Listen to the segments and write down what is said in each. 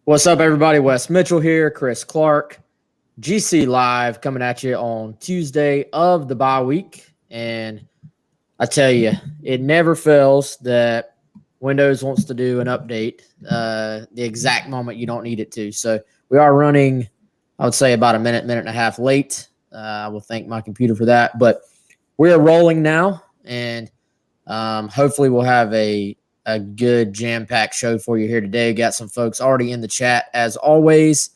What's up, everybody? Wes Mitchell here, Chris Clark, GC Live, coming at you on Tuesday of the bye week. And I tell you, it never fails that Windows wants to do an update the exact moment you don't need it to. So we are running, I would say, about a minute and a half late. I will thank my computer for that. But we are rolling now, and hopefully we'll have a good jam-packed show for you here today. Got some folks already in the chat, as always,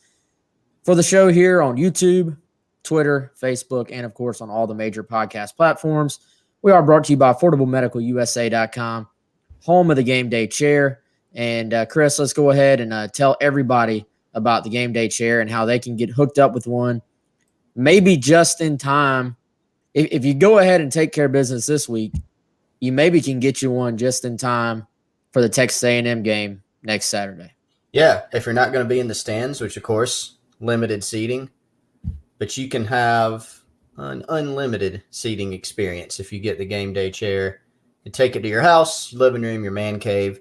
for the show here on YouTube, Twitter, Facebook, and, of course, on all the major podcast platforms. We are brought to you by AffordableMedicalUSA.com, home of the Game Day Chair. And, Chris, let's go ahead and tell everybody about the Game Day Chair and how they can get hooked up with one, maybe just in time. If you go ahead and take care of business this week, you maybe can get you one just in time for the Texas A&M game next Saturday. Yeah, if you're not going to be in the stands, which, of course, limited seating, but you can have an unlimited seating experience if you get the Game Day Chair and take it to your house, your living room, your man cave.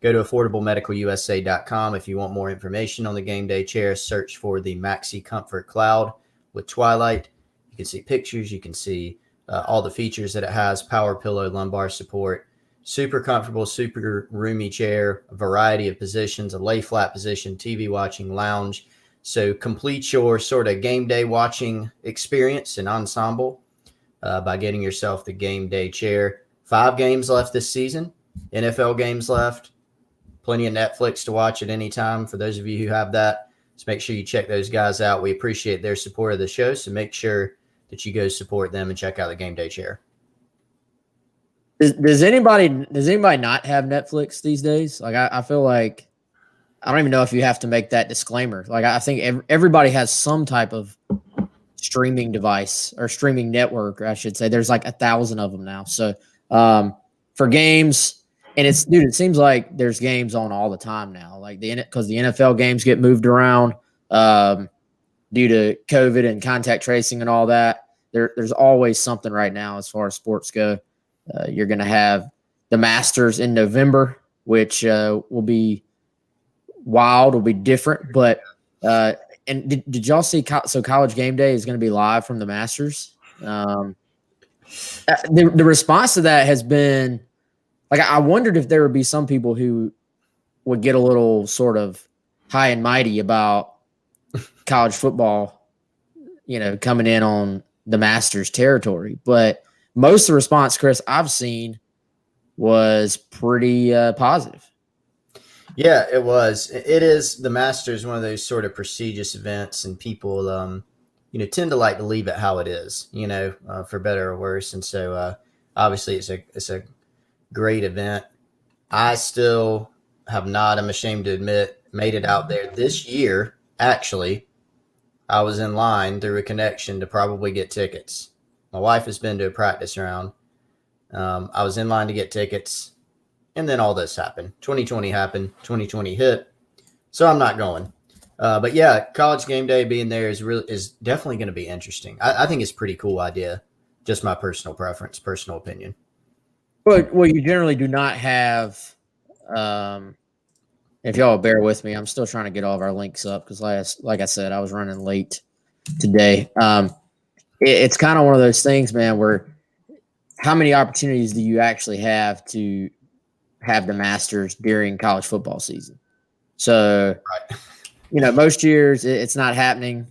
Go to AffordableMedicalUSA.com if you want more information on the Game Day Chair. Search for the Maxi Comfort Cloud with Twilight. You can see pictures. You can see all the features that it has, power pillow, lumbar support. Super comfortable, super roomy chair, a variety of positions, a lay flat position, TV watching, lounge. So complete your sort of game day watching experience and ensemble by getting yourself the Game Day Chair. 5 games left this season, NFL games left, plenty of Netflix to watch at any time for those of you who have that. So make sure you check those guys out. We appreciate their support of the show, so make sure that you go support them and check out the Game Day Chair. Does anybody not have Netflix these days? Like, I feel like I don't even know if you have to make that disclaimer. Like, I think everybody has some type of streaming device or streaming network, I should say. There's like 1,000 of them now. So for games, and it seems like there's games on all the time now. Like because the NFL games get moved around due to COVID and contact tracing and all that. There's always something right now as far as sports go. You're going to have the Masters in November, which will be wild, will be different. But and did y'all see? So College Game Day is going to be live from the Masters. The response to that has been like, I wondered if there would be some people who would get a little sort of high and mighty about college football, coming in on the Masters territory, but most of the response, Chris, I've seen was pretty positive. Yeah, it was. It is the Masters, one of those sort of prestigious events, and people, tend to like to leave it how it is, for better or worse. And so, obviously, it's a great event. I still have not, I'm ashamed to admit, made it out there this year. Actually, I was in line through a connection to probably get tickets. My wife has been to a practice round. I was in line to get tickets, and then all this happened. 2020 happened. 2020 hit, so I'm not going. But yeah, College Game Day being there is definitely going to be interesting. I think it's a pretty cool idea. Just my personal preference, personal opinion. Well, you generally do not have. If y'all bear with me, I'm still trying to get all of our links up because, like I said, I was running late today. It's kind of one of those things, man, where how many opportunities do you actually have to have the Masters during college football season? So, right. Most years it's not happening.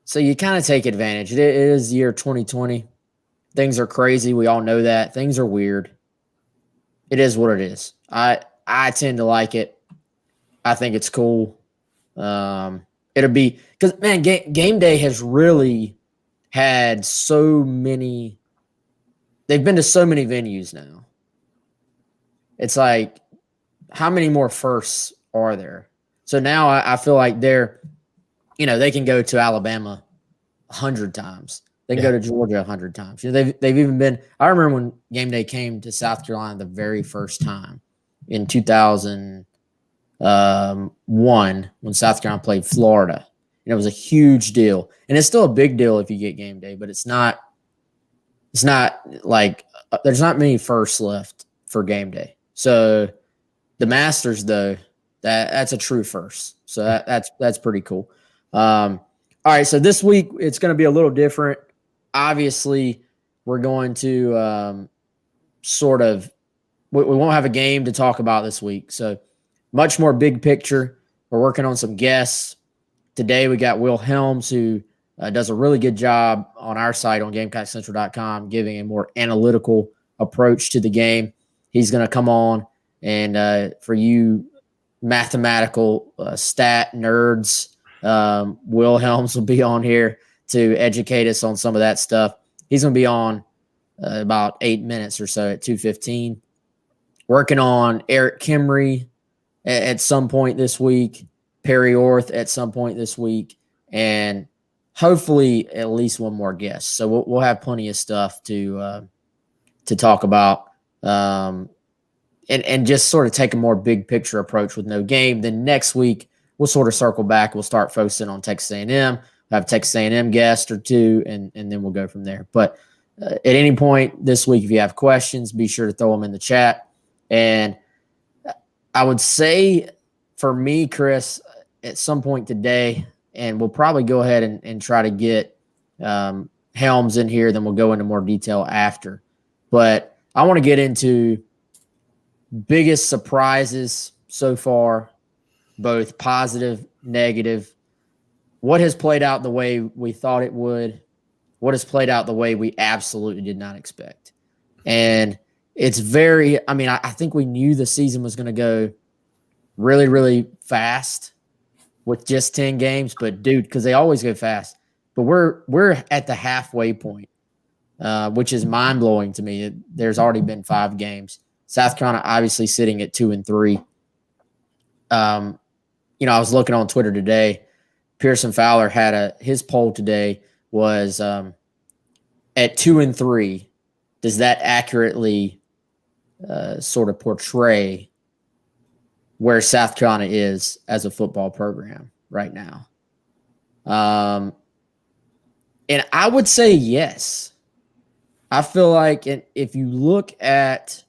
So you kind of take advantage. It is the year 2020. Things are crazy. We all know that. Things are weird. It is what it is. I tend to like it. I think it's cool. It'll be – because, man, game day has really – had so many, they've been to so many venues now. It's like, how many more firsts are there? So now I feel like they can go to Alabama 100 times. They can go to Georgia 100 times. They've even been, I remember when Game Day came to South Carolina the very first time in 2001 when South Carolina played Florida. And it was a huge deal. And it's still a big deal if you get Game Day, but it's not like there's not many firsts left for Game Day. So the Masters, though, That's a true first. So that's pretty cool. All right, so this week it's going to be a little different. Obviously, we're going to we won't have a game to talk about this week. So much more big picture. We're working on some guests. Today we got Will Helms, who does a really good job on our site on GamecockCentral.com, giving a more analytical approach to the game. He's going to come on, and for you mathematical stat nerds, Will Helms will be on here to educate us on some of that stuff. He's going to be on about 8 minutes or so at 2:15. Working on Eric Kimry at some point this week, Perry Orth at some point this week, and hopefully at least one more guest. So we'll have plenty of stuff to talk about, and just sort of take a more big picture approach with no game. Then next week we'll sort of circle back. We'll start focusing on Texas A&M. We'll have Texas A&M guest or two, and then we'll go from there. But at any point this week, if you have questions, be sure to throw them in the chat. And I would say for me, Chris, at some point today, and we'll probably go ahead and try to get Helms in here, then we'll go into more detail after. But I want to get into biggest surprises so far, both positive, negative. What has played out the way we thought it would? What has played out the way we absolutely did not expect? And it's I think we knew the season was going to go really, really fast with just 10 games, but dude, because they always go fast. But we're at the halfway point, which is mind-blowing to me. There's already been 5 games. South Carolina obviously sitting at 2-3. I was looking on Twitter today. Pearson Fowler had his poll today was at 2-3. Does that accurately sort of portray where South Carolina is as a football program right now? And I would say yes. I feel like if you look at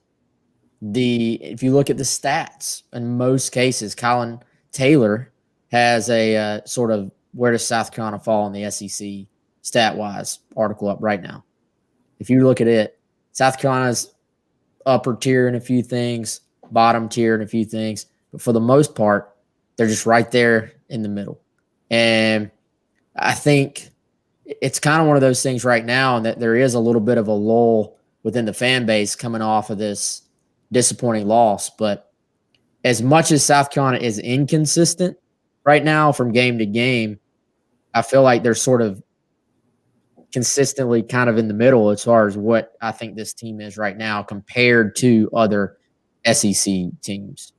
the stats, in most cases, Colin Taylor has a sort of where does South Carolina fall in the SEC stat-wise article up right now. If you look at it, South Carolina's upper tier in a few things, bottom tier in a few things, but for the most part, they're just right there in the middle. And I think it's kind of one of those things right now, and that there is a little bit of a lull within the fan base coming off of this disappointing loss. But as much as South Carolina is inconsistent right now from game to game, I feel like they're sort of consistently kind of in the middle as far as what I think this team is right now compared to other SEC teams.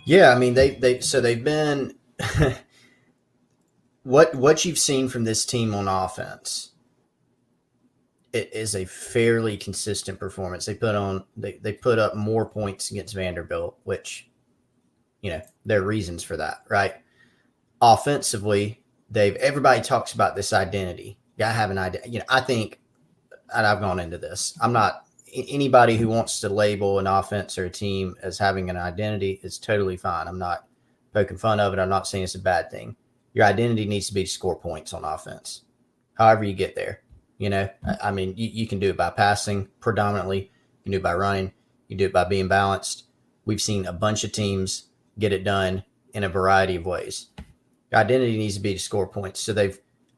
Yeah, I mean they've been what you've seen from this team on offense. It is a fairly consistent performance. They put up more points against Vanderbilt, which there are reasons for that, right? Offensively, everybody talks about this identity. Gotta have an identity. I think, and I've gone into this, I'm not anybody who wants to label an offense or a team as having an identity is totally fine. I'm not poking fun of it. I'm not saying it's a bad thing. Your identity needs to be to score points on offense. However you get there, I mean, you can do it by passing predominantly. You can do it by running. You can do it by being balanced. We've seen a bunch of teams get it done in a variety of ways. Your identity needs to be to score points. So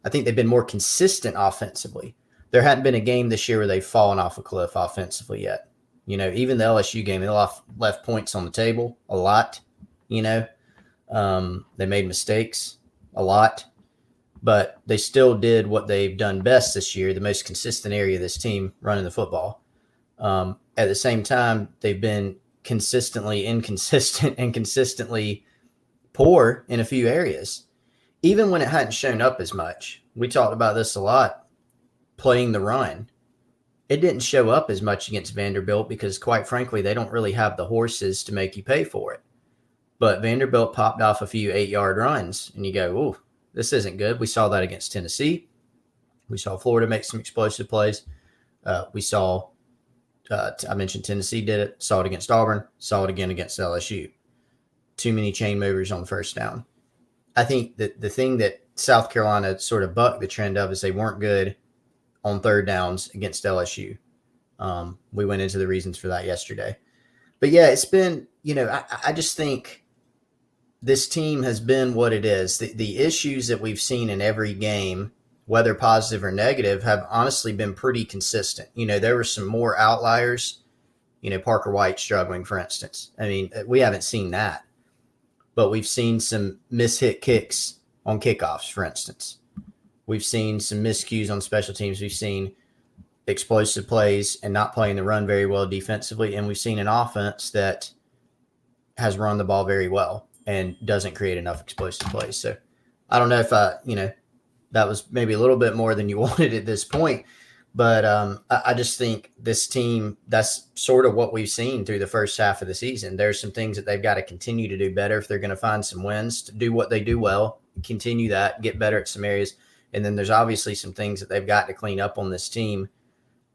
I think they've been more consistent offensively. There hadn't been a game this year where they've fallen off a cliff offensively yet. Even the LSU game, they left points on the table a lot. They made mistakes a lot, but they still did what they've done best this year, the most consistent area of this team, running the football. At the same time, they've been consistently inconsistent and consistently poor in a few areas. Even when it hadn't shown up as much, we talked about this a lot, playing the run. It didn't show up as much against Vanderbilt because, quite frankly, they don't really have the horses to make you pay for it. But Vanderbilt popped off a few 8-yard runs, and you go, "Ooh, this isn't good." We saw that against Tennessee. We saw Florida make some explosive plays. We saw, I mentioned Tennessee did it, saw it against Auburn, saw it again against LSU. too many chain movers on first down. I think that the thing that South Carolina sort of bucked the trend of is they weren't good on third downs against LSU. We went into the reasons for that yesterday. But yeah, it's been, I just think this team has been what it is. The issues that we've seen in every game, whether positive or negative, have honestly been pretty consistent. There were some more outliers, Parker White struggling, for instance. I mean, we haven't seen that. But we've seen some mishit kicks on kickoffs, for instance. We've seen some miscues on special teams. We've seen explosive plays and not playing the run very well defensively. And we've seen an offense that has run the ball very well and doesn't create enough explosive plays. So I don't know if that was maybe a little bit more than you wanted at this point. But I just think this team, that's sort of what we've seen through the first half of the season. There's some things that they've got to continue to do better if they're going to find some wins, to do what they do well, continue that, get better at some areas. And then there's obviously some things that they've got to clean up on this team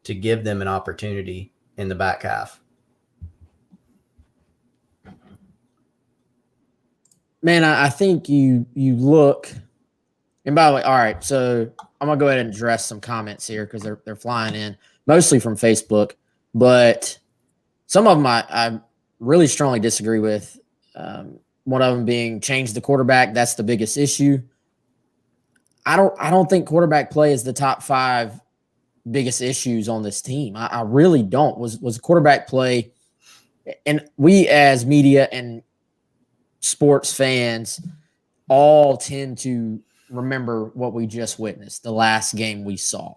to give them an opportunity in the back half. Man, I think you look – and by the way, all right, so I'm going to go ahead and address some comments here because they're flying in, mostly from Facebook. But some of them I really strongly disagree with. One of them being change the quarterback. That's the biggest issue. I don't think quarterback play is the top 5 biggest issues on this team. I really don't. Was quarterback play, and we as media and sports fans all tend to remember what we just witnessed, the last game we saw.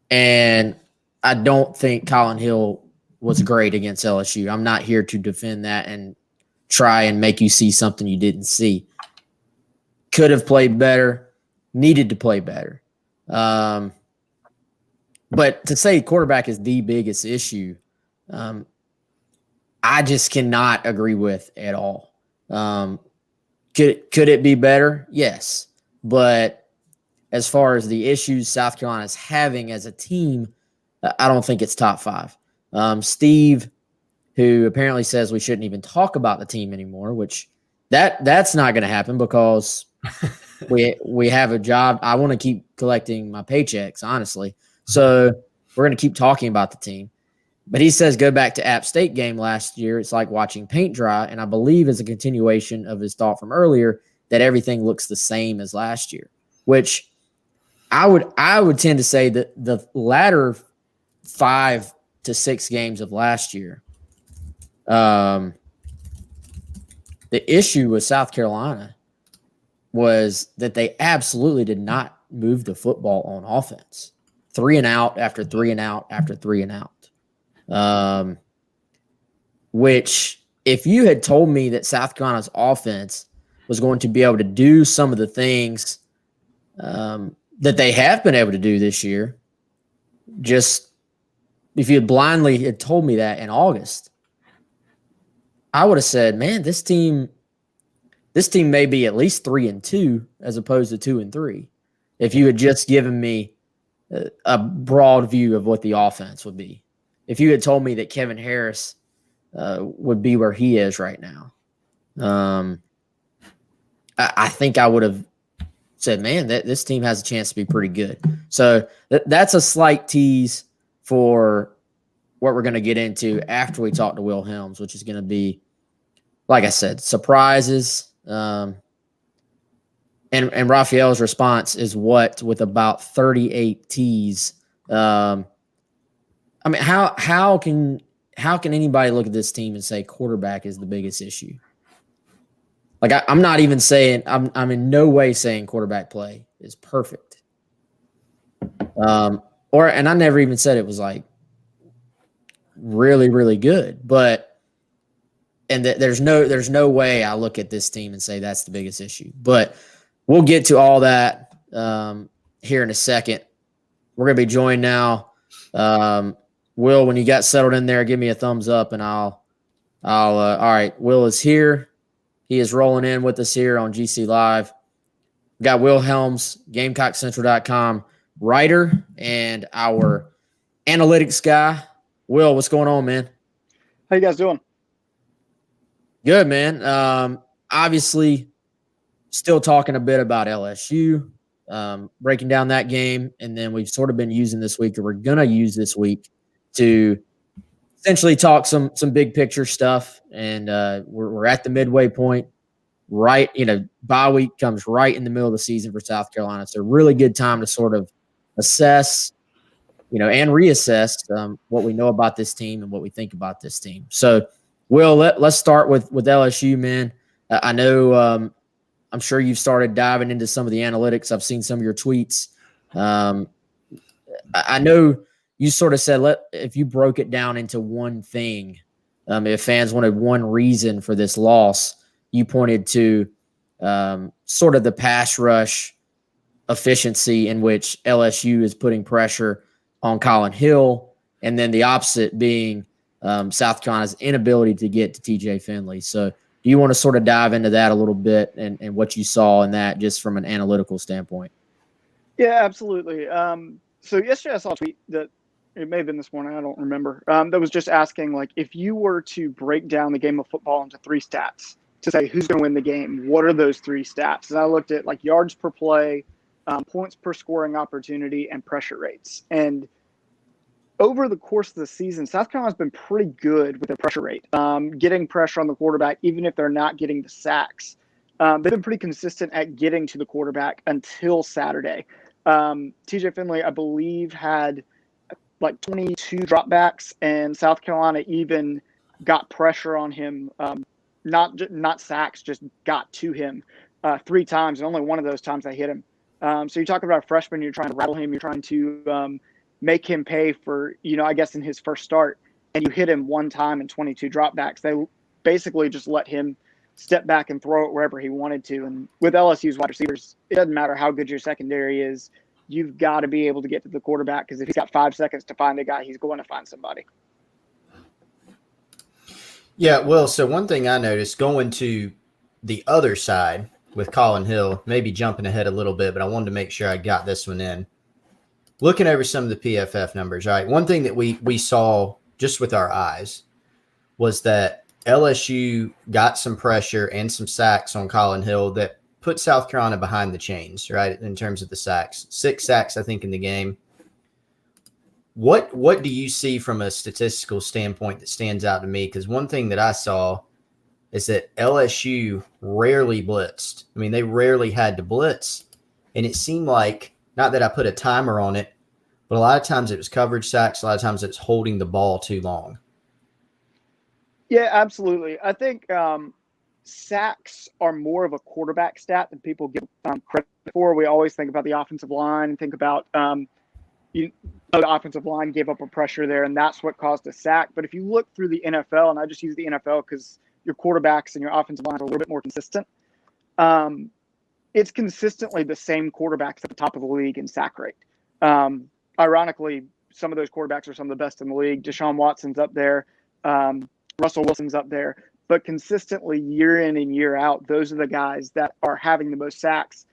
And I don't think Colin Hill was great against LSU. I'm not here to defend that and try and make you see something you didn't see. Could have played better, needed to play better. But to say quarterback is the biggest issue, I just cannot agree with at all. Could it be better? Yes. But as far as the issues South Carolina is having as a team, I don't think it's top 5. Steve, who apparently says we shouldn't even talk about the team anymore, which that's not going to happen because we have a job. I want to keep collecting my paychecks, honestly. So we're going to keep talking about the team. But he says go back to App State game last year. It's like watching paint dry, and I believe is a continuation of his thought from earlier that everything looks the same as last year, which I would tend to say that the latter 5 to 6 games of last year, the issue with South Carolina was that they absolutely did not move the football on offense. 3 and out after 3 and out after 3 and out. Which if you had told me that South Carolina's offense was going to be able to do some of the things that they have been able to do this year, just if you had blindly had told me that in August, I would have said, man, this team may be at least 3-2 as opposed to 2-3. If you had just given me a broad view of what the offense would be. If you had told me that Kevin Harris would be where he is right now, I think I would have said, man, this team has a chance to be pretty good. So that's a slight tease for what we're going to get into after we talk to Will Helms, which is going to be, like I said, surprises. And Raphael's response is what with about 38 T's. I mean, how can anybody look at this team and say quarterback is the biggest issue? Like I'm not even saying I'm in no way saying quarterback play is perfect. And I never even said it was like really, really good. But there's no way I look at this team and say that's the biggest issue. But we'll get to all that here in a second. We're gonna be joined now. Will, when you got settled in there, give me a thumbs up and I'll all right. Will is here. He is rolling in with us here on GC Live. We got Will Helms, GamecockCentral.com writer and our analytics guy. Will, what's going on, man? How you guys doing? Good, man. Obviously, still talking a bit about LSU, breaking down that game, and then we've sort of been using this week, or we're gonna use this week to essentially talk some big picture stuff. And we're at the midway point, right? Bye week comes right in the middle of the season for South Carolina. It's a really good time to sort of assess, and reassess what we know about this team and what we think about this team. So, Will, let's start with LSU, man. I know I'm sure you've started diving into some of the analytics. I've seen some of your tweets. I know you sort of said, if you broke it down into one thing, if fans wanted one reason for this loss, you pointed to sort of the pass rush efficiency in which LSU is putting pressure on Colin Hill, and then the opposite being South Carolina's inability to get to TJ Finley. So do you want to sort of dive into that a little bit and what you saw in that just from an analytical standpoint? Yeah, absolutely. So yesterday I saw a tweet that it may have been this morning, I don't remember, that was just asking, like, if you were to break down the game of football into three stats to say who's going to win the game, what are those three stats? And I looked at like yards per play, points per scoring opportunity, and pressure rates. And over the course of the season, South Carolina's been pretty good with their pressure rate, getting pressure on the quarterback, even if they're not getting the sacks. They've been pretty consistent at getting to the quarterback until Saturday. TJ Finley, I believe, had like 22 dropbacks, and South Carolina even got pressure on him, not sacks, just got to him 3 times, and only one of those times they hit him. So you talk about a freshman, you're trying to rattle him, you're trying to make him pay for, I guess in his first start, and you hit him one time in 22 dropbacks. They basically just let him step back and throw it wherever he wanted to. And with LSU's wide receivers, it doesn't matter how good your secondary is. You've got to be able to get to the quarterback, because if he's got 5 seconds to find a guy, he's going to find somebody. Yeah, well, so one thing I noticed going to the other side with Colin Hill, maybe jumping ahead a little bit, but I wanted to make sure I got this one in. Looking over some of the PFF numbers, right? One thing that we saw just with our eyes was that LSU got some pressure and some sacks on Colin Hill that put South Carolina behind the chains, right, in terms of the sacks. 6 sacks, I think, in the game. What do you see from a statistical standpoint that stands out to me? Because one thing that I saw is that LSU rarely blitzed. I mean, they rarely had to blitz. And it seemed like, not that I put a timer on it, but a lot of times it was coverage sacks. A lot of times it was holding the ball too long. Yeah, absolutely. I think sacks are more of a quarterback stat than people give credit for. We always think about the offensive line and think about the offensive line gave up a pressure there, and that's what caused a sack. But if you look through the NFL, and I just use the NFL because your quarterbacks and your offensive lines are a little bit more consistent, it's consistently the same quarterbacks at the top of the league in sack rate. Ironically, some of those quarterbacks are some of the best in the league. Deshaun Watson's up there. Russell Wilson's up there. But consistently, year in and year out, those are the guys that are having the most sacks,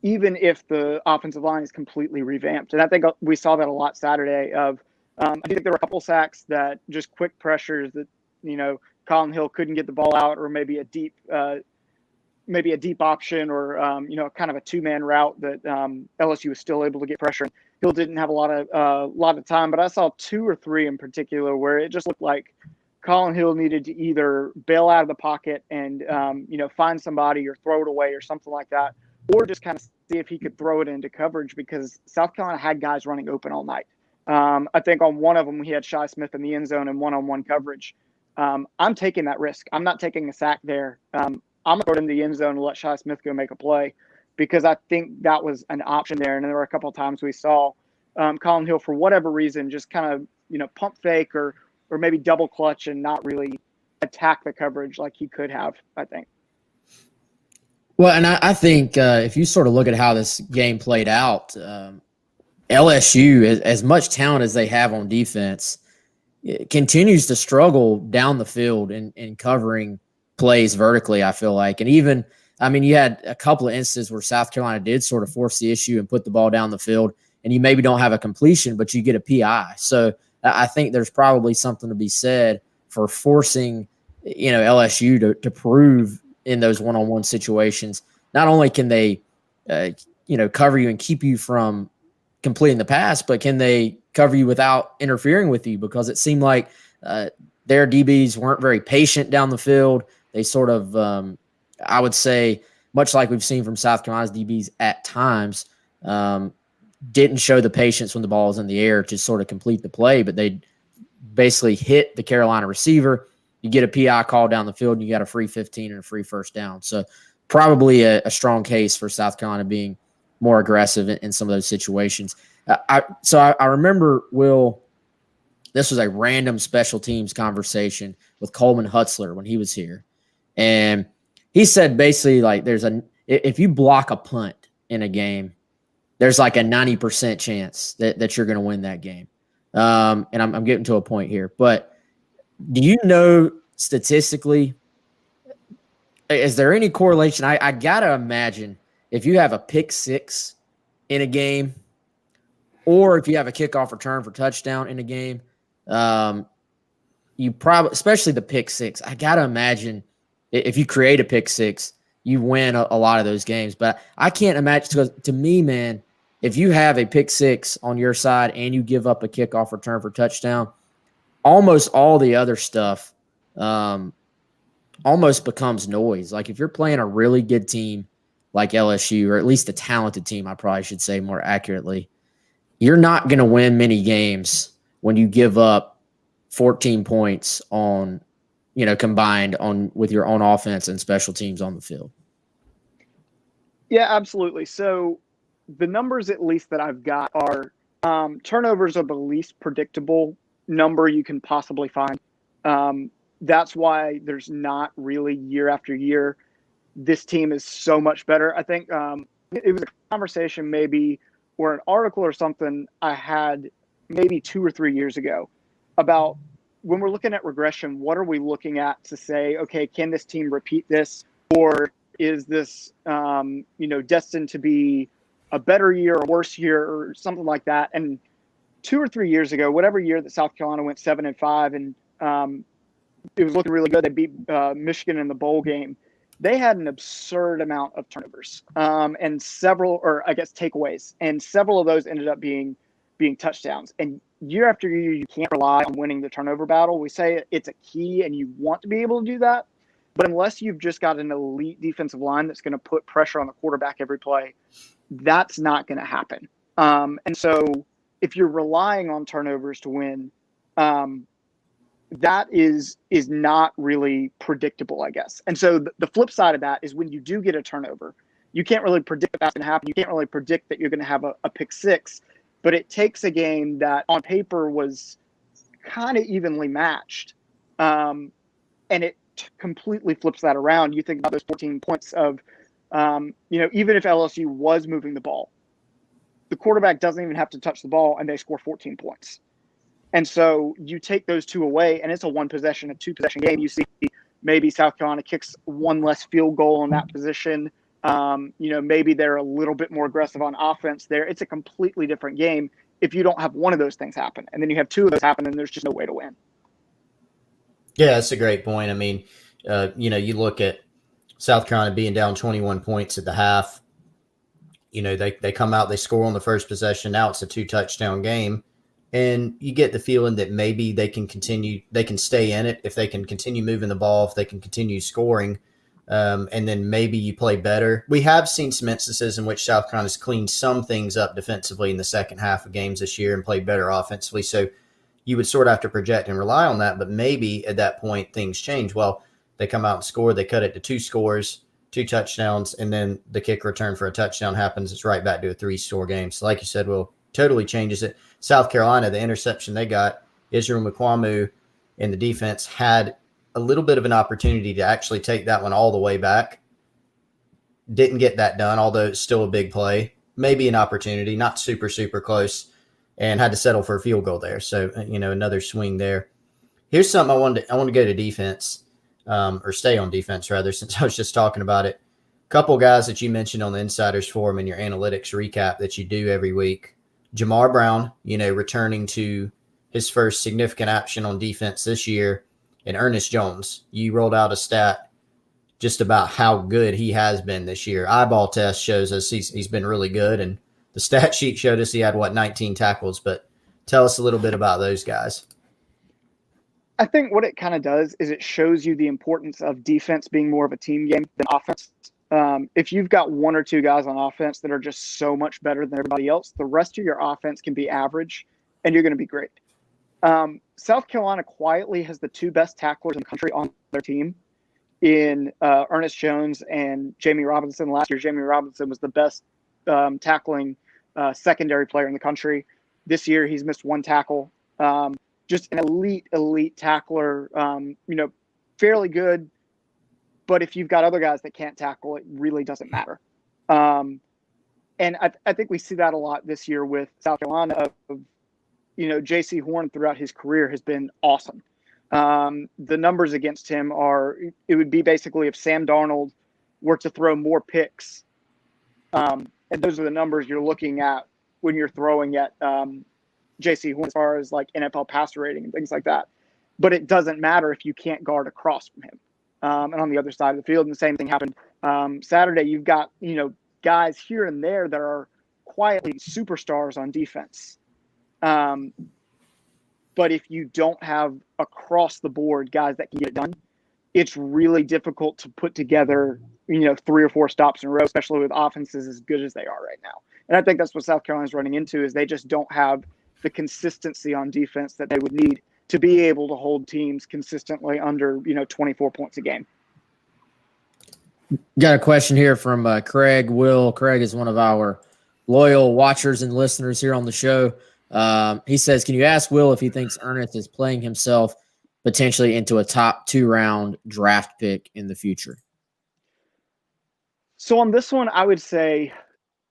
even if the offensive line is completely revamped. And I think we saw that a lot Saturday. I think there were a couple sacks that just quick pressures that, Colin Hill couldn't get the ball out, or maybe a deep option, or kind of a 2-man route that LSU was still able to get pressure. Hill didn't have a lot of time, but I saw 2 or 3 in particular where it just looked like Colin Hill needed to either bail out of the pocket and find somebody or throw it away or something like that, or just kind of see if he could throw it into coverage, because South Carolina had guys running open all night. I think on one of them he had Shi Smith in the end zone in one-on-one coverage. I'm taking that risk. I'm not taking a sack there. I'm going to throw it in the end zone and let Shi Smith go make a play, because I think that was an option there. And there were a couple of times we saw Colin Hill, for whatever reason, just kind of pump fake or maybe double clutch and not really attack the coverage like he could have, I think. Well, and I think if you sort of look at how this game played out, LSU, as much talent as they have on defense, continues to struggle down the field in covering plays vertically, I feel like. And even, you had a couple of instances where South Carolina did sort of force the issue and put the ball down the field, and you maybe don't have a completion, but you get a PI. So I think there's probably something to be said for forcing LSU to prove in those one-on-one situations. Not only can they, cover you and keep you from completing the pass, but can they cover you without interfering with you? Because it seemed like their DBs weren't very patient down the field. They sort of, I would say, much like we've seen from South Carolina's DBs at times, didn't show the patience when the ball was in the air to sort of complete the play, but they basically hit the Carolina receiver. You get a PI call down the field, and you got a free 15 and a free first down. So probably a strong case for South Carolina being more aggressive in some of those situations. I remember, Will, this was a random special teams conversation with Coleman Hutzler when he was here. And he said basically like if you block a punt in a game, there's like a 90% chance that you're going to win that game. And I'm getting to a point here, but do you know statistically, is there any correlation? I got to imagine if you have a pick six in a game, or if you have a kickoff return for touchdown in a game, you probably, especially the pick six, I got to imagine if you create a pick six, you win a lot of those games. But I can't imagine, because to me, man, if you have a pick six on your side and you give up a kickoff return for touchdown, almost all the other stuff almost becomes noise. Like if you're playing a really good team like LSU, or at least a talented team, I probably should say more accurately, you're not going to win many games when you give up 14 points on, combined on with your own offense and special teams on the field. Yeah, absolutely. So the numbers, at least that I've got, are turnovers are the least predictable number you can possibly find. That's why there's not really year after year, this team is so much better. I think it was a conversation maybe, or an article or something I had maybe 2 or 3 years ago about when we're looking at regression, what are we looking at to say, okay, can this team repeat this? Or is this, destined to be a better year or worse year or something like that? And 2 or 3 years ago, whatever year that South Carolina went 7-5 and it was looking really good, they beat Michigan in the bowl game. They had an absurd amount of turnovers and several, or I guess takeaways, and several of those ended up being touchdowns. And year after year, you can't rely on winning the turnover battle. We say it's a key and you want to be able to do that, but unless you've just got an elite defensive line that's going to put pressure on the quarterback every play, that's not going to happen. And so if you're relying on turnovers to win, that is not really predictable, I guess. And so the flip side of that is when you do get a turnover, you can't really predict that's going to happen. You can't really predict that you're going to have a pick six, but it takes a game that on paper was kind of evenly matched, and it completely flips that around. You think about those 14 points of, even if LSU was moving the ball, the quarterback doesn't even have to touch the ball and they score 14 points. And so you take those two away, and it's a 2-possession game. You see maybe South Carolina kicks one less field goal in that position. Maybe they're a little bit more aggressive on offense there. It's a completely different game if you don't have one of those things happen. And then you have two of those happen, and there's just no way to win. Yeah, that's a great point. I mean, you look at South Carolina being down 21 points at the half. They come out, they score on the first possession. Now it's a 2-touchdown game. And you get the feeling that maybe they can stay in it if they can continue moving the ball, if they can continue scoring, and then maybe you play better. We have seen some instances in which South Carolina's cleaned some things up defensively in the second half of games this year and played better offensively. So you would sort of have to project and rely on that, but maybe at that point things change. Well, they come out and score, they cut it to 2 scores, 2 touchdowns, and then the kick return for a touchdown happens. It's right back to a 3-score game. So like you said, Will, totally changes it. South Carolina, the interception they got, Israel McQuamu in the defense had a little bit of an opportunity to actually take that one all the way back. Didn't get that done, although it's still a big play. Maybe an opportunity, not super, super close, and had to settle for a field goal there. So, another swing there. Here's something I want to go to defense, or stay on defense, rather, since I was just talking about it. A couple guys that you mentioned on the Insiders Forum in your analytics recap that you do every week. Jamar Brown, returning to his first significant action on defense this year. And Ernest Jones, you rolled out a stat just about how good he has been this year. Eyeball test shows us he's been really good, and the stat sheet showed us he had 19 tackles. But tell us a little bit about those guys. I think what it kind of does is it shows you the importance of defense being more of a team game than offense. If you've got one or two guys on offense that are just so much better than everybody else, the rest of your offense can be average, and you're going to be great. South Carolina quietly has the two best tacklers in the country on their team in Ernest Jones and Jamie Robinson. Last year, Jamie Robinson was the best tackling secondary player in the country. This year, he's missed one tackle. Just an elite tackler, fairly good. But if you've got other guys that can't tackle, it really doesn't matter. And I think we see that a lot this year with South Carolina. J.C. Horn throughout his career has been awesome. The numbers against him it would be basically if Sam Darnold were to throw more picks. And those are the numbers you're looking at when you're throwing at J.C. Horn as far as like NFL passer rating and things like that. But it doesn't matter if you can't guard across from him. And on the other side of the field, and the same thing happened Saturday. You've got, guys here and there that are quietly superstars on defense. But if you don't have across the board guys that can get it done, it's really difficult to put together, 3 or 4 stops in a row, especially with offenses as good as they are right now. And I think that's what South Carolina's running into is they just don't have the consistency on defense that they would need to be able to hold teams consistently under, 24 points a game. Got a question here from Craig. Craig is one of our loyal watchers and listeners here on the show. He says, can you ask Will if he thinks Ernest is playing himself potentially into a top 2-round draft pick in the future? So on this one, I would say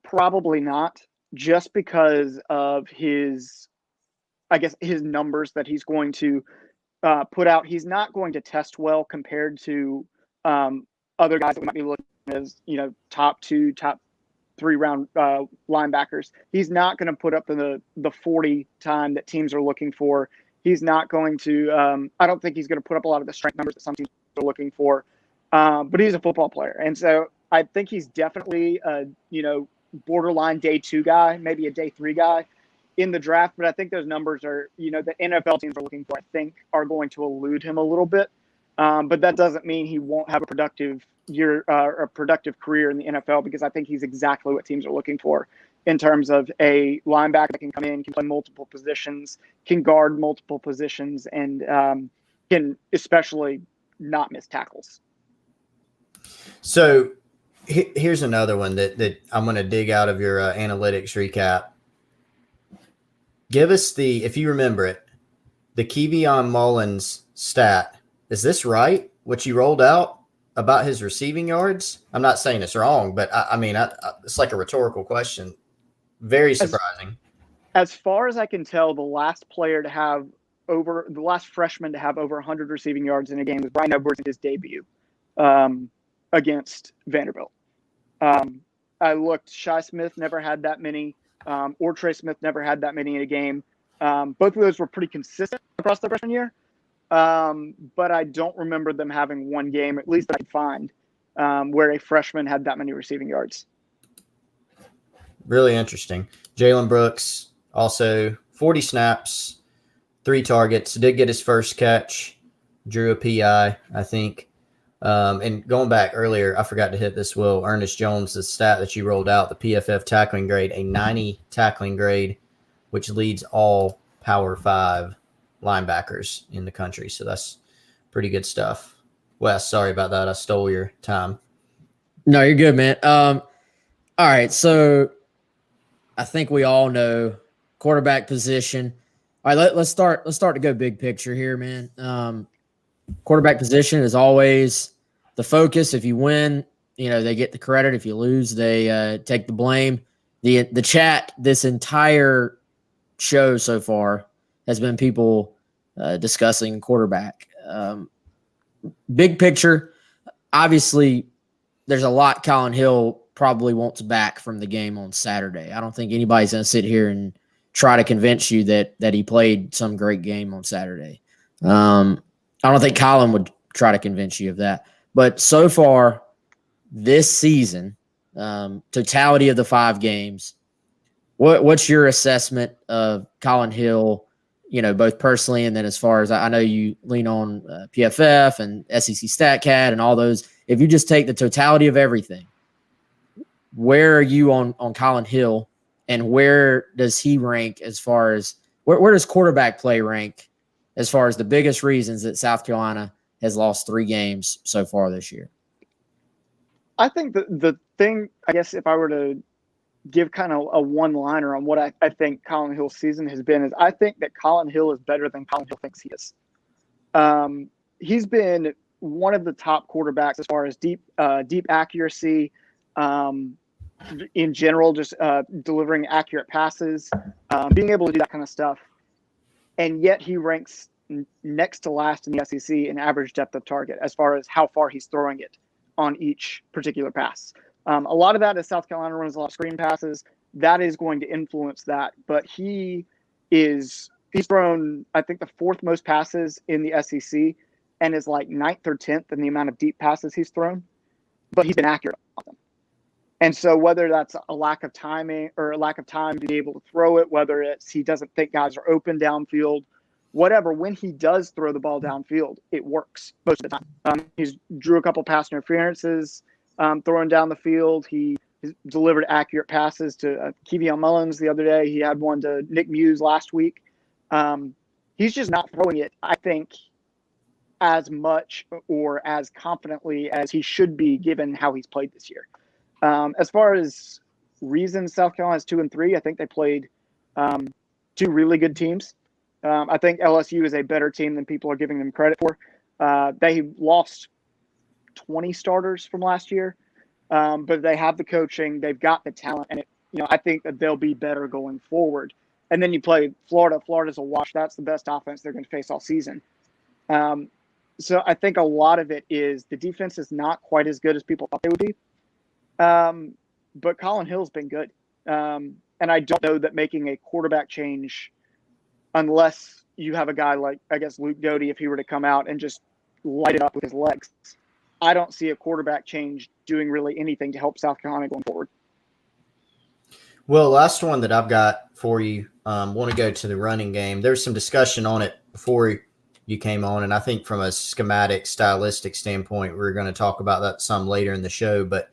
probably not, just because of his numbers that he's going to put out. He's not going to test well compared to other guys that we might be looking at as, top 2, top 3 round linebackers. He's not going to put up the 40 time that teams are looking for. He's not going to, I don't think he's going to put up a lot of the strength numbers that some teams are looking for. But he's a football player. And so I think he's definitely a, borderline day 2 guy, maybe a day 3 guy in the draft. But I think those numbers are, the NFL teams are looking for, I think, are going to elude him a little bit. But that doesn't mean he won't have a productive year or a productive career in the NFL, because I think he's exactly what teams are looking for in terms of a linebacker that can come in, can play multiple positions, can guard multiple positions, and can especially not miss tackles. So here's another one that I'm going to dig out of your analytics recap. Give us if you remember it, the Kevion Mullins stat. Is this right? What you rolled out about his receiving yards? I'm not saying it's wrong, but it's like a rhetorical question. Very surprising. As far as I can tell, the last freshman to have over 100 receiving yards in a game was Brian Edwards in his debut against Vanderbilt. I looked. Shi Smith never had that many, or Trey Smith never had that many in a game. Both of those were pretty consistent across the freshman year. But I don't remember them having one game, at least that I could find, where a freshman had that many receiving yards. Really interesting. Jalen Brooks, also 40 snaps, 3 targets, did get his first catch, drew a PI, I think. And going back earlier, I forgot to hit this, Will. Ernest Jones, the stat that you rolled out, the PFF tackling grade, a 90 tackling grade, which leads all Power 5 linebackers in the country. So that's pretty good stuff. Wes, sorry about that. I stole your time. No, you're good, man. All right. So I think we all know quarterback position. All right, let's start to go big picture here, man. Quarterback position is always the focus. If you win, they get the credit. If you lose, they take the blame. The chat this entire show so far has been people discussing quarterback. Big picture, obviously, there's a lot Colin Hill probably wants back from the game on Saturday. I don't think anybody's going to sit here and try to convince you that he played some great game on Saturday. I don't think Colin would try to convince you of that. But so far this season, totality of the 5 games, what's your assessment of Colin Hill, both personally and then as far as I know you lean on PFF and SEC StatCat and all those. If you just take the totality of everything, where are you on Colin Hill, and where does he rank as far as where does quarterback play rank as far as the biggest reasons that South Carolina has lost 3 games so far this year? I think the thing, I guess, if I were to give kind of a one-liner on what I think Colin Hill's season has been, is I think that Colin Hill is better than Colin Hill thinks he is. He's been one of the top quarterbacks as far as deep accuracy, in general, just delivering accurate passes, being able to do that kind of stuff. And yet he ranks next to last in the SEC in average depth of target as far as how far he's throwing it on each particular pass. A lot of that is South Carolina runs a lot of screen passes. That is going to influence that. But he's thrown, I think, the 4th most passes in the SEC and is like 9th or 10th in the amount of deep passes he's thrown. But he's been accurate on them. And so whether that's a lack of timing or a lack of time to be able to throw it, whether it's he doesn't think guys are open downfield, whatever, when he does throw the ball downfield, it works most of the time. He's drew a couple pass interferences throwing down the field. He delivered accurate passes to Kevion Mullins the other day. He had one to Nick Muse last week. He's just not throwing it, I think, as much or as confidently as he should be given how he's played this year. As far as reasons South Carolina's 2-3, I think they played 2 really good teams. I think LSU is a better team than people are giving them credit for. They lost 20 starters from last year, but they have the coaching, they've got the talent, and I think that they'll be better going forward. And then you play Florida. Florida's a wash. That's the best offense they're going to face all season. So I think a lot of it is the defense is not quite as good as people thought they would be. But Colin Hill's been good. And I don't know that making a quarterback change, unless you have a guy like, I guess, Luke Doty, if he were to come out and just light it up with his legs, I don't see a quarterback change doing really anything to help South Carolina going forward. Well, last one that I've got for you, want to go to the running game. There's some discussion on it before you came on, and I think from a schematic, stylistic standpoint, we're going to talk about that some later in the show, but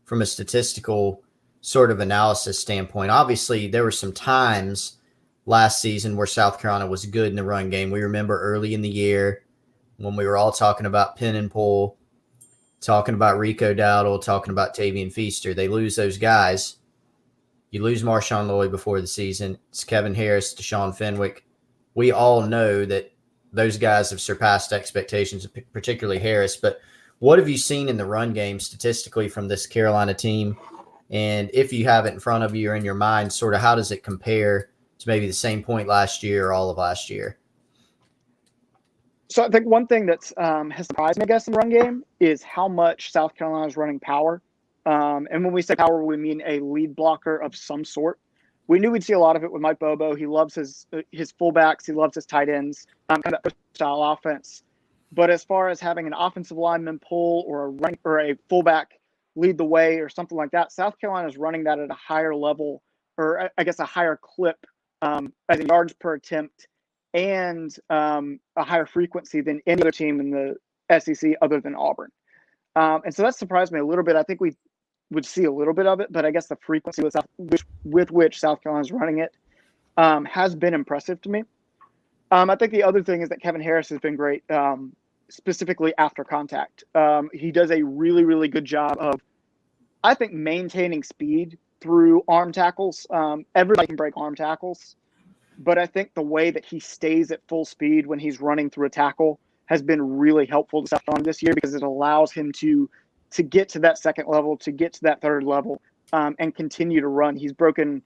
from a statistical sort of analysis standpoint, obviously there were some times last season where South Carolina was good in the run game. We remember early in the year when we were all talking about Penn and Pull, talking about Rico Dowdle, talking about Tavian Feaster. They lose those guys. You lose Marshawn Lloyd before the season. It's Kevin Harris, Deshaun Fenwick. We all know that those guys have surpassed expectations, particularly Harris. But what have you seen in the run game statistically from this Carolina team? And if you have it in front of you or in your mind, sort of how does it compare to maybe the same point last year or all of last year? So I think one thing that's has surprised me, I guess, in the run game is how much South Carolina is running power. And when we say power, we mean a lead blocker of some sort. We knew we'd see a lot of it with Mike Bobo. He loves his fullbacks. He loves his tight ends, kind of that style offense. But as far as having an offensive lineman pull or a fullback lead the way or something like that, South Carolina is running that at a higher level, or I guess a higher clip, as in yards per attempt, and a higher frequency than any other team in the SEC other than Auburn. And so that surprised me a little bit. I think we would see a little bit of it, but I guess the frequency with which South Carolina is running it has been impressive to me. I think the other thing is that Kevin Harris has been great, specifically after contact. He does a really, really good job of, I think, maintaining speed through arm tackles. Everybody can break arm tackles, but I think the way that he stays at full speed when he's running through a tackle has been really helpful to South Carolina this year, because it allows him to get to that second level, to get to that third level, and continue to run. He's broken.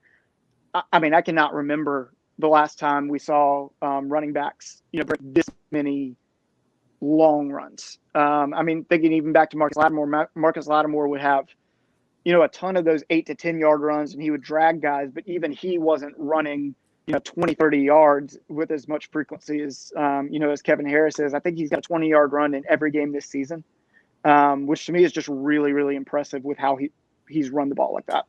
I mean, I cannot remember the last time we saw running backs, break this many long runs. I mean, thinking even back to Marcus Lattimore. Marcus Lattimore would have, a ton of those 8 to 10 yard runs, and he would drag guys, but even he wasn't running 20, 30 yards with as much frequency as, as Kevin Harris is. I think he's got a 20-yard run in every game this season, which to me is just really, really impressive with how he's run the ball like that.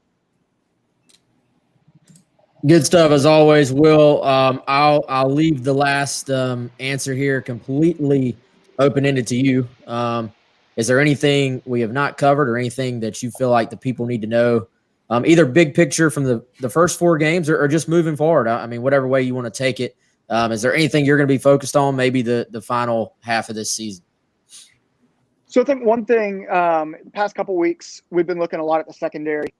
Good stuff as always, Will. I'll leave the last answer here completely open-ended to you. Is there anything we have not covered or anything that you feel like the people need to know, either big picture from the first 4 games or just moving forward? I mean, whatever way you want to take it. Is there anything you're going to be focused on, maybe the final half of this season? So I think one thing, the past couple of weeks, we've been looking a lot at the secondary,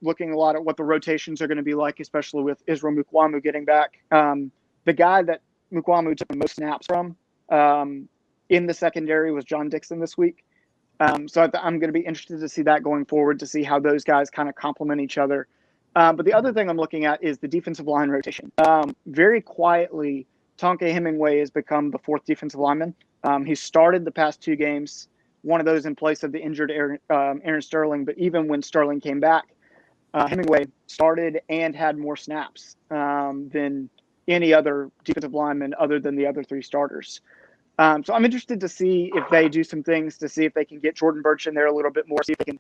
looking a lot at what the rotations are going to be like, especially with Israel Mukwamu getting back. The guy that Mukwamu took the most snaps from in the secondary was John Dixon this week. So I'm going to be interested to see that going forward, to see how those guys kind of complement each other. But the other thing I'm looking at is the defensive line rotation. Very quietly, Tonka Hemingway has become the 4th defensive lineman. He started the past 2 games, one of those in place of the injured Aaron Sterling. But even when Sterling came back, Hemingway started and had more snaps than any other defensive lineman other than the other 3 starters. So I'm interested to see if they do some things to see if they can get Jordan Birch in there a little bit more, see if they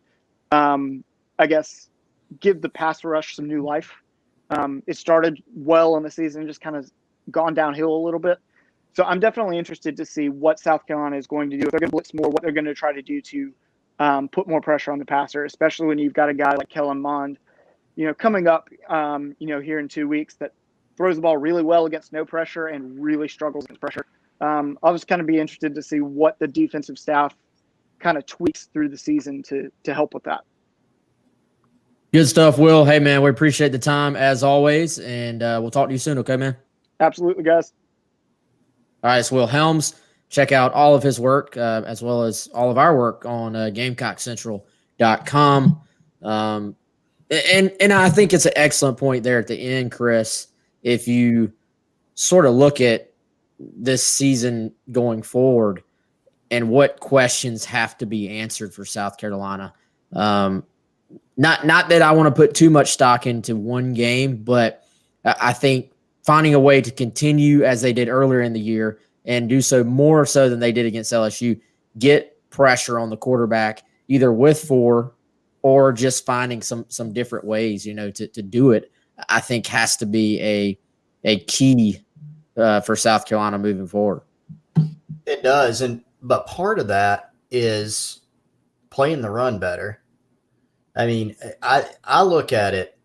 can, give the pass rush some new life. It started well in the season, just kind of gone downhill a little bit. So I'm definitely interested to see what South Carolina is going to do. If they're going to blitz more, what they're going to try to do to put more pressure on the passer, especially when you've got a guy like Kellen Mond, coming up, here in 2 weeks, that throws the ball really well against no pressure and really struggles against pressure. I'll just kind of be interested to see what the defensive staff kind of tweaks through the season to help with that. Good stuff, Will. Hey, man, we appreciate the time as always, and we'll talk to you soon, okay, man? Absolutely, guys. All right, it's Will Helms. Check out all of his work as well as all of our work on GamecockCentral.com. And I think it's an excellent point there at the end, Chris. If you sort of look at this season going forward and what questions have to be answered for South Carolina, not that I want to put too much stock into one game, but I think finding a way to continue as they did earlier in the year and do so more so than they did against LSU, get pressure on the quarterback, either with 4 or just finding some different ways, to do it, I think has to be a key for South Carolina moving forward. It does. But part of that is playing the run better. I mean, I look at it,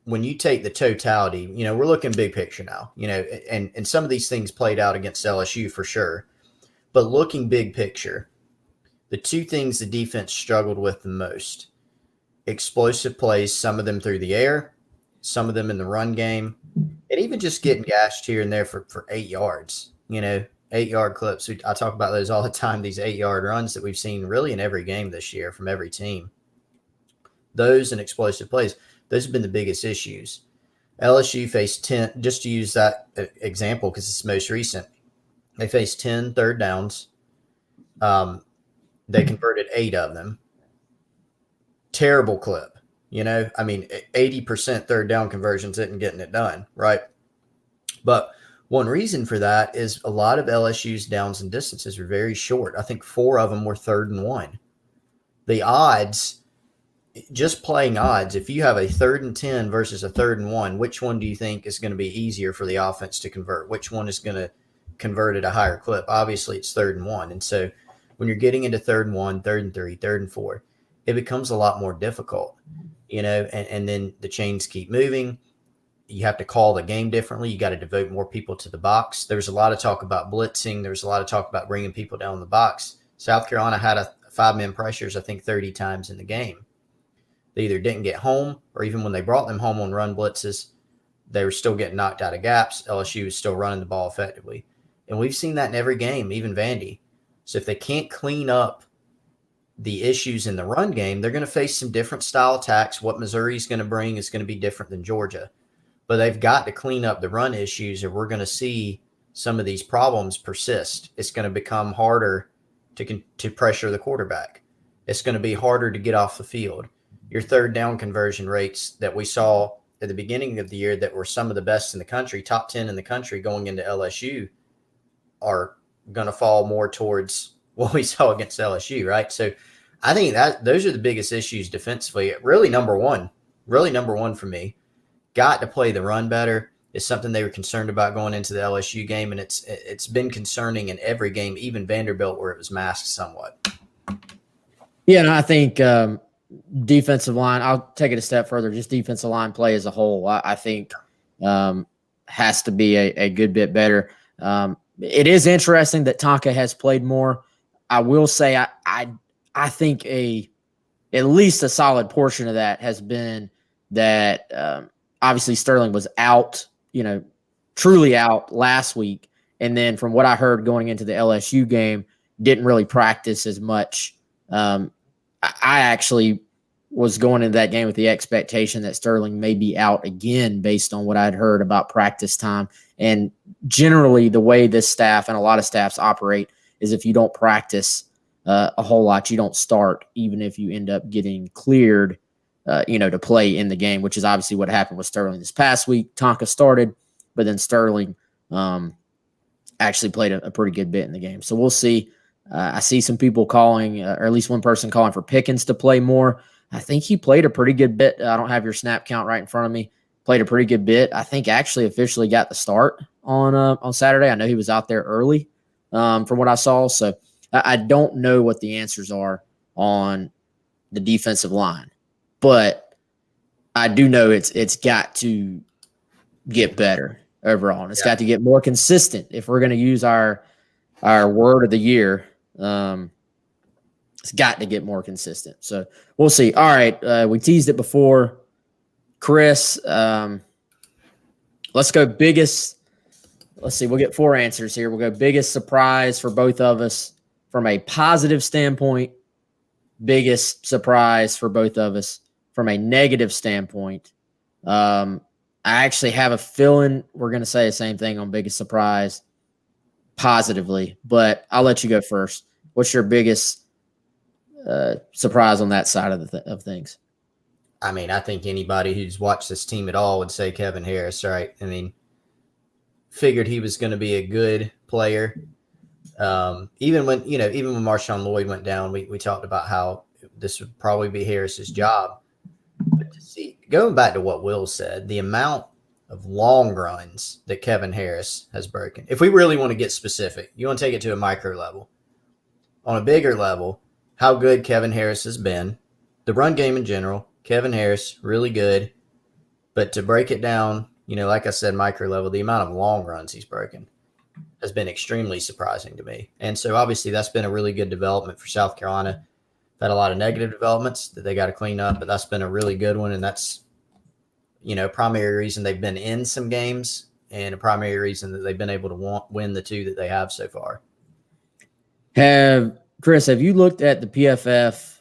when you take the totality, we're looking big picture now, and some of these things played out against LSU for sure. But looking big picture, the 2 things the defense struggled with the most: explosive plays, some of them through the air, some of them in the run game, and even just getting gashed here and there for 8 yards, 8-yard clips. I talk about those all the time, these 8-yard runs that we've seen really in every game this year from every team. Those and explosive plays, those have been the biggest issues. LSU faced 10, just to use that example because it's most recent, they faced 10 third downs. They converted 8 of them. Terrible clip. 80% third down conversions isn't getting it done, right? But one reason for that is a lot of LSU's downs and distances are very short. I think 4 of them were 3rd and 1. The odds, just playing odds, if you have a 3rd and 10 versus a 3rd and 1, which one do you think is going to be easier for the offense to convert? Which one is going to convert at a higher clip? Obviously, it's 3rd and 1. And so when you're getting into 3rd and 1, 3rd and 3, 3rd and 4, it becomes a lot more difficult, and then the chains keep moving. You have to call the game differently. You got to devote more people to the box. There's a lot of talk about blitzing. There's a lot of talk about bringing people down the box. South Carolina had a 5-man pressures, I think, 30 times in the game. They either didn't get home, or even when they brought them home on run blitzes, they were still getting knocked out of gaps. LSU was still running the ball effectively. And we've seen that in every game, even Vandy. So if they can't clean up the issues in the run game, they're going to face some different style attacks. What Missouri's going to bring is going to be different than Georgia. But they've got to clean up the run issues, or we're going to see some of these problems persist. It's going to become harder to pressure the quarterback. It's going to be harder to get off the field. Your 3rd down conversion rates that we saw at the beginning of the year that were some of the best in the country, top 10 in the country going into LSU, are going to fall more towards what we saw against LSU, right? So I think that those are the biggest issues defensively. Really number one for me. Got to play the run better is something they were concerned about going into the LSU game, and it's been concerning in every game, even Vanderbilt, where it was masked somewhat. Yeah, and I think defensive line, I'll take it a step further, just defensive line play as a whole, I think has to be a good bit better. It is interesting that Tonka has played more. I will say I think at least a solid portion of that has been that obviously Sterling was out, truly out last week. And then from what I heard going into the LSU game, didn't really practice as much. I actually was going into that game with the expectation that Sterling may be out again based on what I'd heard about practice time. And generally the way this staff and a lot of staffs operate is if you don't practice a whole lot, you don't start, even if you end up getting cleared, to play in the game, which is obviously what happened with Sterling this past week. Tonka started, but then Sterling actually played a pretty good bit in the game. So we'll see. I see some people calling, or at least one person calling for Pickens to play more. I think he played a pretty good bit. I don't have your snap count right in front of me. Played a pretty good bit. I think actually officially got the start on Saturday. I know he was out there early from what I saw. So I don't know what the answers are on the defensive line, but I do know it's got to get better overall. And it's got to get more consistent if we're going to use our word of the year. It's got to get more consistent. So we'll see. All right. We teased it before. Chris, let's go biggest. Let's see. We'll get 4 answers here. We'll go biggest surprise for both of us from a positive standpoint, biggest surprise for both of us from a negative standpoint. I actually have a feeling we're going to say the same thing on biggest surprise positively, but I'll let you go first. What's your biggest surprise on that side of things? I mean, I think anybody who's watched this team at all would say Kevin Harris, right? I mean, figured he was going to be a good player. Even when Marshawn Lloyd went down, we talked about how this would probably be Harris's job. But to see, going back to what Will said, the amount of long runs that Kevin Harris has broken. If we really want to get specific, you want to take it to a micro level. On a bigger level, how good Kevin Harris has been. The run game in general, Kevin Harris, really good. But to break it down, like I said, micro level, the amount of long runs he's broken has been extremely surprising to me. And so obviously that's been a really good development for South Carolina. Had a lot of negative developments that they got to clean up, but that's been a really good one. And that's, primary reason they've been in some games and a primary reason that they've been able to win the 2 that they have so far. Chris, have you looked at the PFF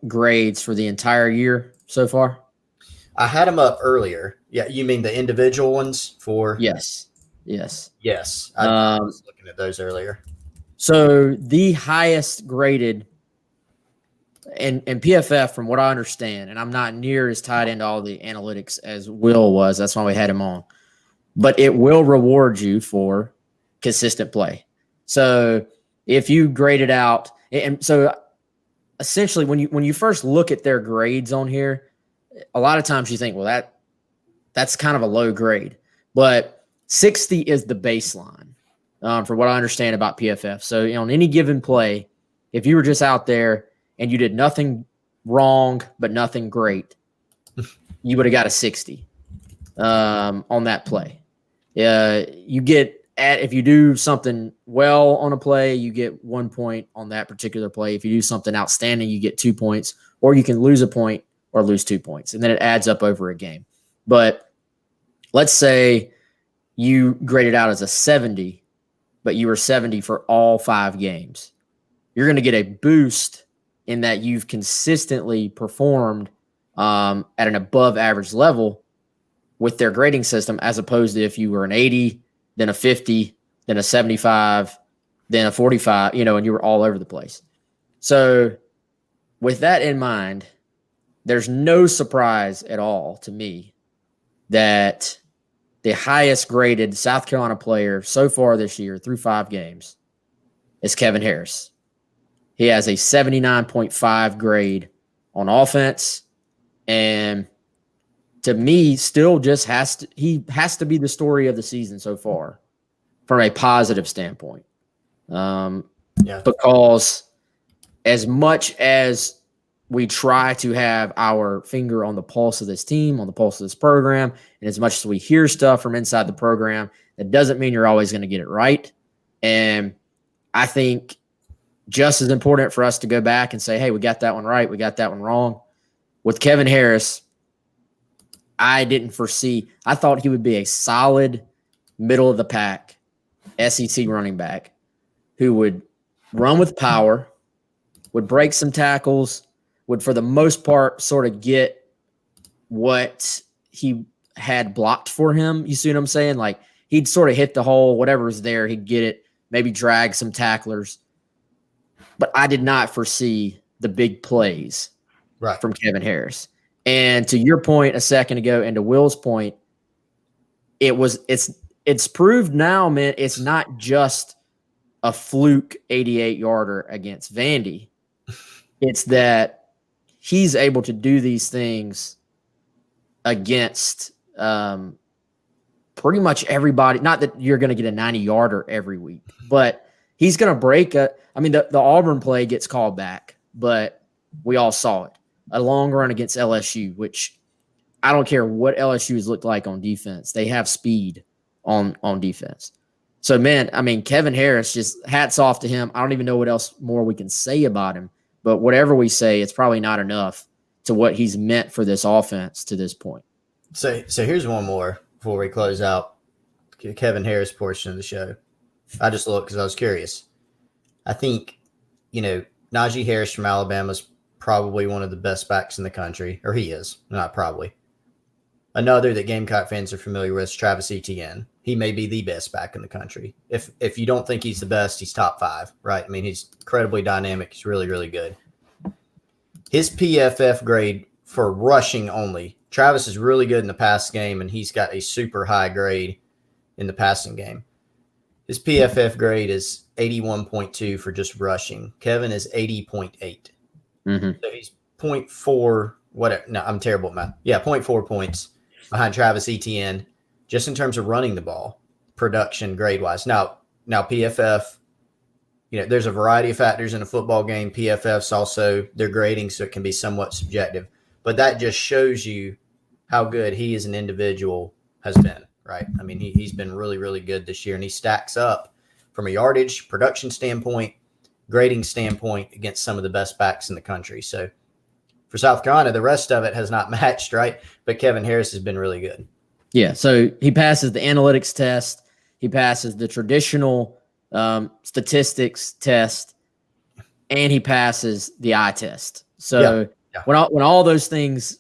grades for the entire year so far? I had them up earlier. Yeah, you mean the individual ones for? Yes. I was looking at those earlier. So the highest graded and PFF, from what I understand, and I'm not near as tied into all the analytics as Will was. That's why we had him on. But it will reward you for consistent play. So if you grade it out, and so essentially when you first look at their grades on here, a lot of times you think, well, that's kind of a low grade. But 60 is the baseline for what I understand about PFF. So on any given play, if you were just out there and you did nothing wrong but nothing great, you would have got a 60 on that play. You get if you do something well on a play, you get 1 point on that particular play. If you do something outstanding, you get 2 points, or you can lose a point or lose 2 points, and then it adds up over a game. But let's say you graded out as a 70, but you were 70 for all 5 games. You're going to get a boost in that you've consistently performed at an above average level with their grading system, as opposed to if you were an 80, then a 50, then a 75, then a 45, and you were all over the place. So with that in mind, there's no surprise at all to me that the highest graded South Carolina player so far this year through 5 games is Kevin Harris. He has a 79.5 grade on offense, and to me, still just has to be the story of the season so far from a positive standpoint. Because as much as we try to have our finger on the pulse of this team, on the pulse of this program, and as much as we hear stuff from inside the program, that doesn't mean you're always going to get it right. And I think just as important for us to go back and say, hey, we got that one right, we got that one wrong. With Kevin Harris, I didn't foresee. I thought he would be a solid middle of the pack SEC running back who would run with power, would break some tackles, would for the most part sort of get what he had blocked for him. You see what I'm saying? Like he'd sort of hit the hole, whatever's there, he'd get it, maybe drag some tacklers. But I did not foresee the big plays from Kevin Harris. And to your point a second ago, and to Will's point, it's proved now, man, it's not just a fluke 88-yarder against Vandy. It's that he's able to do these things against pretty much everybody. Not that you're going to get a 90-yarder every week, but he's going to break the Auburn play gets called back, but we all saw it. A long run against LSU, which I don't care what LSU's looked like on defense. They have speed on defense. So, man, I mean, Kevin Harris, just hats off to him. I don't even know what else more we can say about him, but whatever we say, it's probably not enough to what he's meant for this offense to this point. So here's one more before we close out Kevin Harris portion of the show. I just looked because I was curious. I think, Najee Harris from Alabama's probably one of the best backs in the country, or he is, not probably. Another that Gamecock fans are familiar with is Travis Etienne. He may be the best back in the country. If you don't think he's the best, he's top 5, right? I mean, he's incredibly dynamic. He's really, really good. His PFF grade for rushing only, Travis is really good in the pass game, and he's got a super high grade in the passing game. His PFF grade is 81.2 for just rushing. Kevin is 80.8. Mm-hmm. So he's 0.4, whatever. No, I'm terrible at math. Yeah, 0.4 points behind Travis Etienne, just in terms of running the ball, production grade-wise. Now PFF, there's a variety of factors in a football game. PFF's also their grading, so it can be somewhat subjective. But that just shows you how good he as an individual has been, right? I mean, he's been really, really good this year, and he stacks up from a yardage, production standpoint, grading standpoint against some of the best backs in the country. So for South Carolina, the rest of it has not matched, right? But Kevin Harris has been really good. Yeah, so he passes the analytics test. He passes the traditional statistics test, and he passes the eye test. So when all those things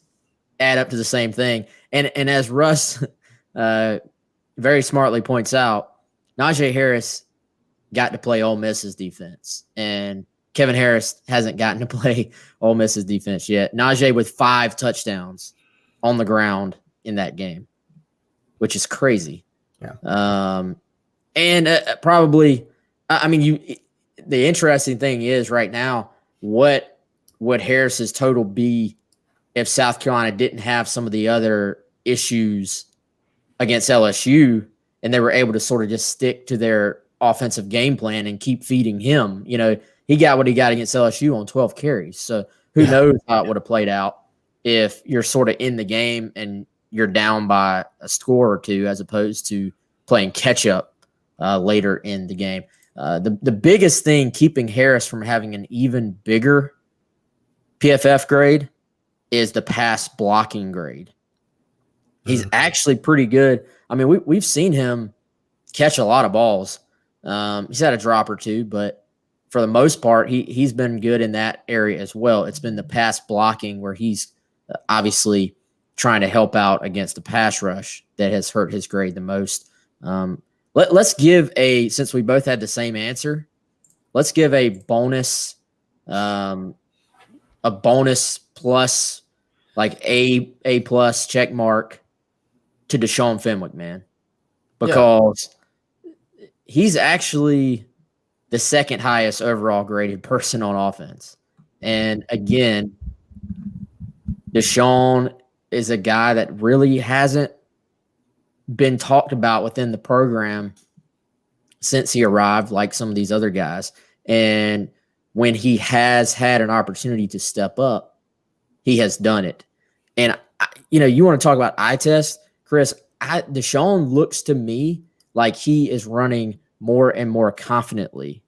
add up to the same thing, and as Russ very smartly points out, Najee Harris got to play Ole Miss's defense, and Kevin Harris hasn't gotten to play Ole Miss's defense yet. Najee with 5 touchdowns on the ground in that game, which is crazy. Yeah. And probably, I mean, the interesting thing is right now, what would Harris's total be if South Carolina didn't have some of the other issues against LSU, and they were able to sort of just stick to their offensive game plan and keep feeding him? He got what he got against LSU on 12 carries. So who knows how it would have played out if you're sort of in the game and you're down by a score or two, as opposed to playing catch up later in the game. The biggest thing keeping Harris from having an even bigger PFF grade is the pass blocking grade. He's actually pretty good. I mean, we've seen him catch a lot of balls. He's had a drop or two, but for the most part, he's been good in that area as well. It's been the pass blocking where he's obviously trying to help out against the pass rush that has hurt his grade the most. Let's give since we both had the same answer, let's give a bonus plus, like A plus check mark to Deshaun Fenwick, man, because he's actually the second highest overall graded person on offense. And again, Deshaun is a guy that really hasn't been talked about within the program since he arrived, like some of these other guys. And when he has had an opportunity to step up, he has done it. And, you want to talk about eye test, Chris, Deshaun looks to me like he is running more and more confidently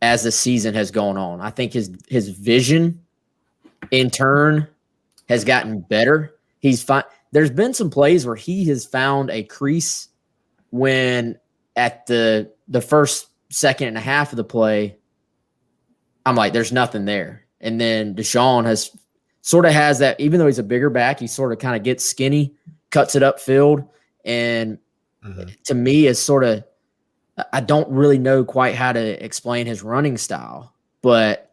as the season has gone on. I think his vision in turn has gotten better. There's been some plays where he has found a crease when at the first second and a half of the play, I'm like, there's nothing there. And then Deshaun has that, even though he's a bigger back, he sort of kind of gets skinny, cuts it upfield. And to me, is sort of, I don't really know quite how to explain his running style, but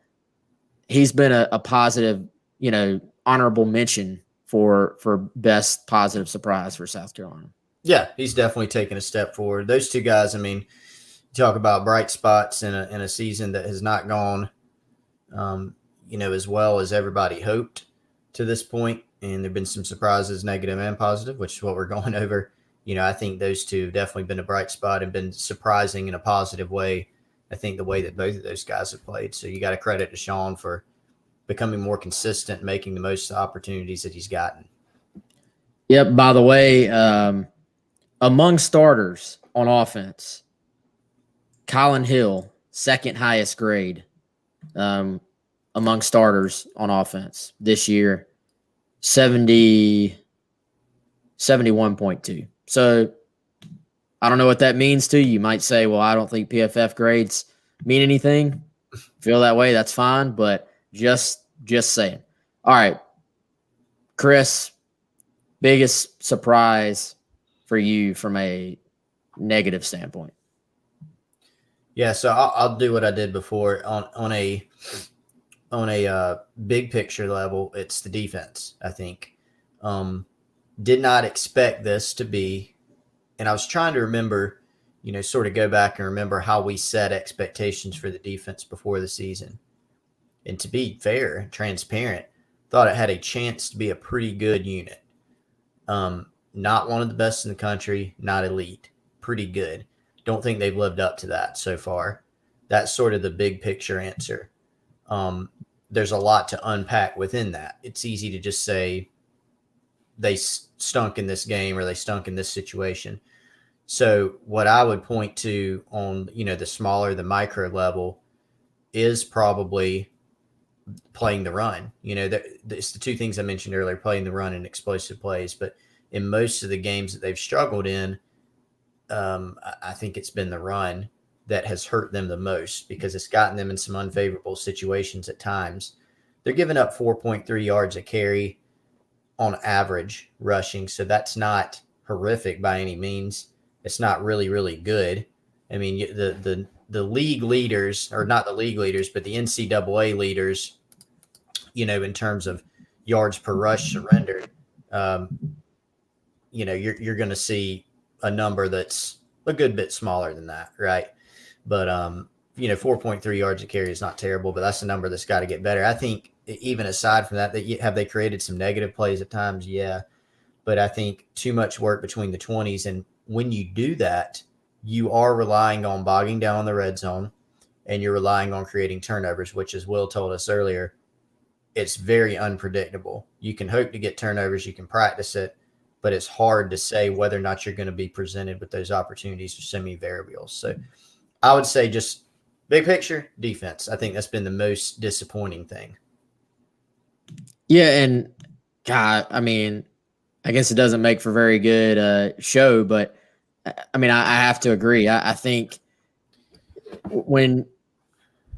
he's been a positive, honorable mention for best positive surprise for South Carolina. Yeah, he's definitely taken a step forward. Those two guys, I mean, talk about bright spots in a season that has not gone, as well as everybody hoped to this point. And there have been some surprises, negative and positive, which is what we're going over. I think those two have definitely been a bright spot and been surprising in a positive way. I think the way that both of those guys have played. So you got to credit Deshaun for becoming more consistent, making the most of the opportunities that he's gotten. Yep. By the way, among starters on offense, Colin Hill, second highest grade among starters on offense this year, 71.2. So I don't know what that means to you. You might say, well, I don't think PFF grades mean anything. Feel that way, that's fine, but just saying. All right, Chris, biggest surprise for you from a negative standpoint? Yeah, so I'll do what I did before on a big picture level. It's the defense. I think did not expect this to be, and I was trying to remember, sort of go back and remember how we set expectations for the defense before the season. And to be fair and transparent, thought it had a chance to be a pretty good unit. Not one of the best in the country, not elite, pretty good. Don't think they've lived up to that so far. That's sort of the big picture answer. There's a lot to unpack within that. It's easy to just say they stunk in this game or they stunk in this situation. So what I would point to on, the micro level is probably playing the run. It's the two things I mentioned earlier, playing the run and explosive plays. But in most of the games that they've struggled in, I think it's been the run that has hurt them the most because it's gotten them in some unfavorable situations at times. They're giving up 4.3 yards a carry on average rushing, so that's not horrific by any means. It's not really, really good. I mean, the league leaders, or not the league leaders, but the NCAA leaders, in terms of yards per rush surrendered, you're going to see a number that's a good bit smaller than that, right? But 4.3 yards a carry is not terrible, but that's a number that's got to get better. I think even aside from that, have they created some negative plays at times? Yeah, but I think too much work between the 20s, and when you do that, you are relying on bogging down on the red zone, and you're relying on creating turnovers, which, as Will told us earlier, it's very unpredictable. You can hope to get turnovers, you can practice it, but it's hard to say whether or not you're going to be presented with those opportunities for so many variables. So I would say just big picture, defense. I think that's been the most disappointing thing. Yeah, and God, I mean, I guess it doesn't make for very good show, but I mean, I have to agree. I think when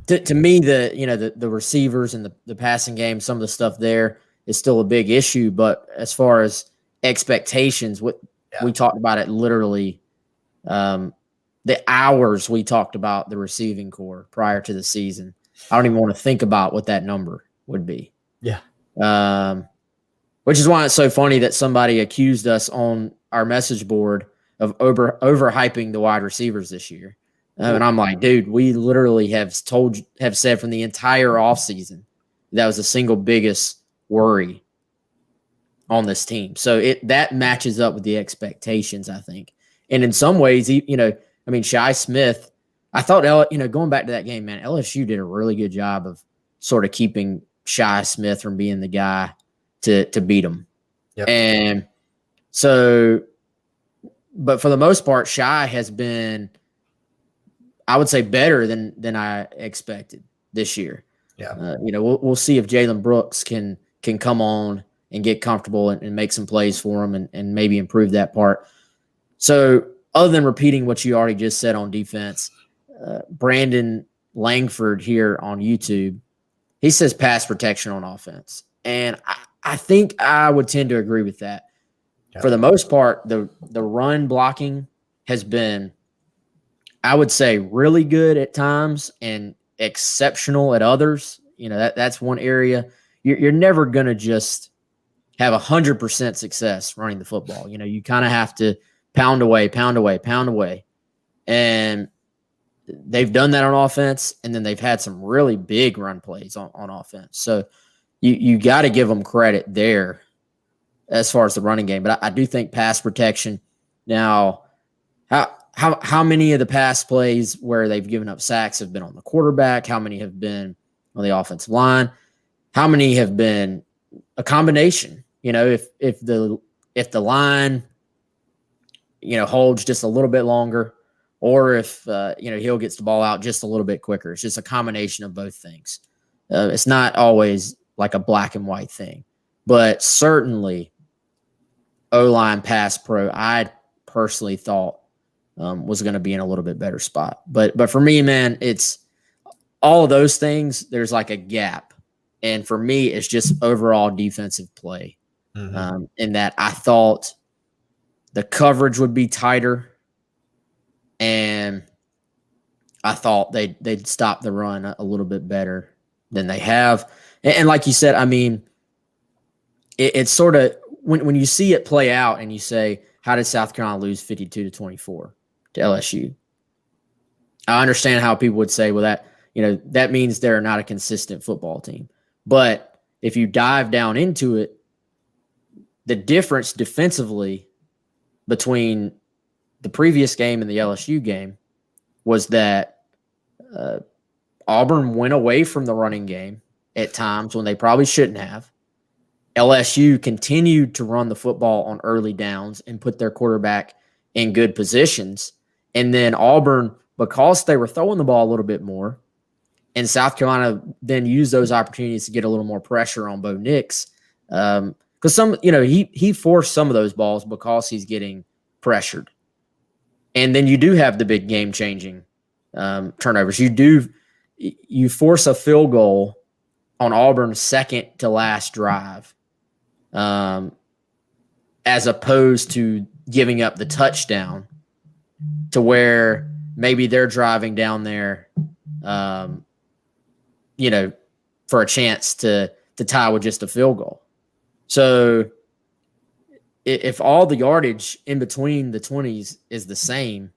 to me the receivers and the passing game, some of the stuff there is still a big issue. But as far as expectations, we talked about it literally. The hours we talked about the receiving core prior to the season. I don't even want to think about what that number would be. Yeah. Which is why it's so funny that somebody accused us on our message board of overhyping the wide receivers this year. And I'm like, dude, we literally have said from the entire offseason that was the single biggest worry on this team. So that matches up with the expectations, I think. And in some ways, Shi Smith, I thought, going back to that game, man, LSU did a really good job of sort of keeping Shi Smith from being the guy to beat him. Yep. And so, but for the most part, Shi has been, I would say, better than I expected this year. Yeah. We'll see if Jalen Brooks can come on and get comfortable and make some plays for him and maybe improve that part. So other than repeating what you already just said on defense, Brandon Langford here on YouTube, he says pass protection on offense. And I think I would tend to agree with that. Yeah. For the most part, the run blocking has been, I would say, really good at times and exceptional at others. That's one area. You're never going to just have 100% success running the football. You kind of have to pound away. And they've done that on offense, and then they've had some really big run plays on offense. So you got to give them credit there as far as the running game. But I do think pass protection. Now, how many of the pass plays where they've given up sacks have been on the quarterback? How many have been on the offensive line? How many have been a combination? If the line, holds just a little bit longer, or if Hill gets the ball out just a little bit quicker. It's just a combination of both things. It's not always like a black and white thing, but certainly O-line pass pro, I personally thought was going to be in a little bit better spot. But for me, man, it's all of those things. There's like a gap. And for me, it's just overall defensive play. Mm-hmm. In that I thought the coverage would be tighter, and I thought they'd stop the run a little bit better than they have. And like you said, I mean, it's sort of when you see it play out and you say, how did South Carolina lose 52-24 to LSU? I understand how people would say, well, that means they're not a consistent football team. But if you dive down into it, the difference defensively between the previous game and the LSU game was that Auburn went away from the running game at times when they probably shouldn't have. LSU continued to run the football on early downs and put their quarterback in good positions. And then Auburn, because they were throwing the ball a little bit more, and South Carolina then used those opportunities to get a little more pressure on Bo Nix. Because he forced some of those balls because he's getting pressured. And then you do have the big game-changing turnovers. You force a field goal on Auburn's second to last drive, as opposed to giving up the touchdown to where maybe they're driving down there, for a chance to tie with just a field goal. So if all the yardage in between the 20s is the same,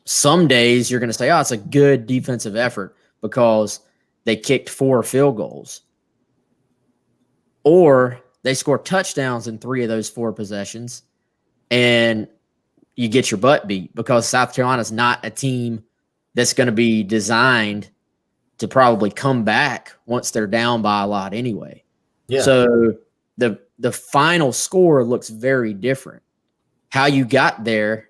some days you're going to say, oh, it's a good defensive effort because they kicked 4 field goals. Or they score touchdowns in 3 of those 4 possessions, and you get your butt beat because South Carolina's not a team that's going to be designed to probably come back once they're down by a lot anyway. Yeah. So the final score looks very different. How you got there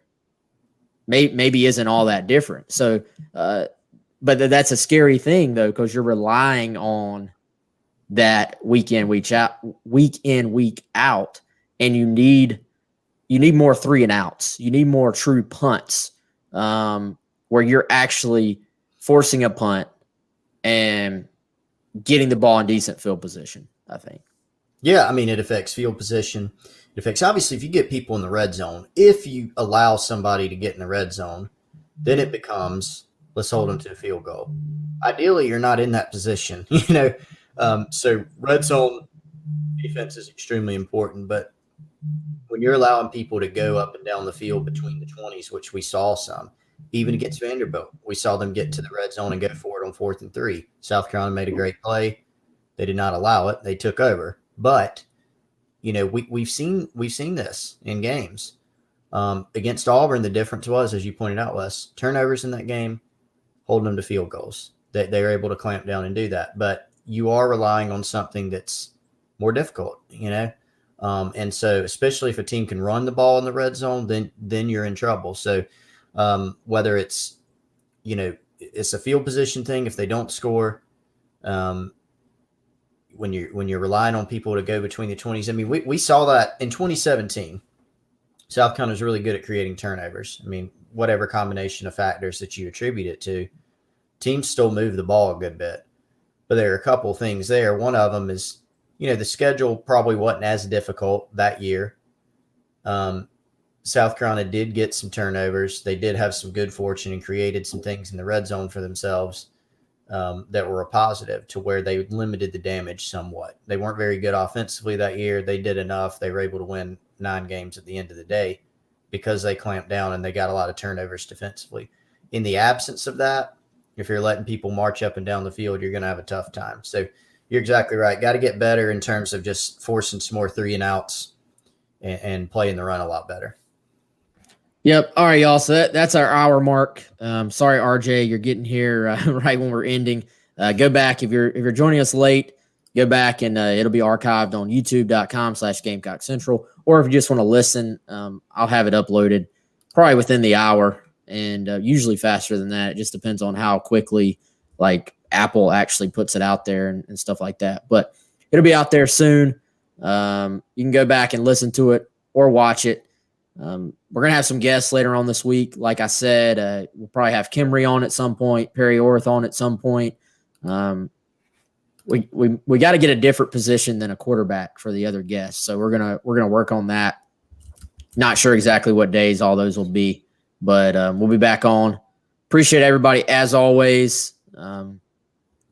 maybe isn't all that different. So, but that's a scary thing though, because you're relying on that week in, week out, and you need more 3 and outs. You need more true punts, where you're actually forcing a punt and getting the ball in decent field position, I think. Yeah, I mean, it affects field position. It affects, obviously, if you get people in the red zone, if you allow somebody to get in the red zone, then it becomes, let's hold them to a field goal. Ideally, you're not in that position, so red zone defense is extremely important. But when when you're allowing people to go up and down the field between the 20s, which we saw some, even against Vanderbilt, we saw them get to the red zone and go for it on 4th and 3. South Carolina made a great play. They did not allow it. They took over. But, we've seen this in games. Against Auburn, the difference was, as you pointed out, Wes, turnovers in that game, holding them to field goals. They were able to clamp down and do that. But you are relying on something that's more difficult, and so especially if a team can run the ball in the red zone, then you're in trouble. So whether it's, it's a field position thing, if they don't score, when you're relying on people to go between the 20s. I mean, we saw that in 2017. South Carolina was really good at creating turnovers. I mean, whatever combination of factors that you attribute it to, teams still move the ball a good bit. But there are a couple of things there. One of them is, the schedule probably wasn't as difficult that year. South Carolina did get some turnovers. They did have some good fortune and created some things in the red zone for themselves that were a positive, to where they limited the damage somewhat. They weren't very good offensively that year. They did enough. They were able to win 9 games at the end of the day because they clamped down and they got a lot of turnovers defensively. In the absence of that, if you're letting people march up and down the field, you're going to have a tough time. So you're exactly right. Got to get better in terms of just forcing some more 3-and-outs and playing the run a lot better. Yep. All right, y'all. So that's our hour mark. Sorry, RJ, you're getting here right when we're ending. Go back if you're joining us late. Go back and it'll be archived on YouTube.com/GamecockCentral. Or if you just want to listen, I'll have it uploaded probably within the hour, and usually faster than that. It just depends on how quickly Apple actually puts it out there and stuff like that. But it'll be out there soon. You can go back and listen to it or watch it. We're going to have some guests later on this week. Like I said, we'll probably have Kimry on at some point, Perry Orth on at some point. We got to get a different position than a quarterback for the other guests. So we're going to work on that. Not sure exactly what days all those will be, but we'll be back on. Appreciate everybody as always.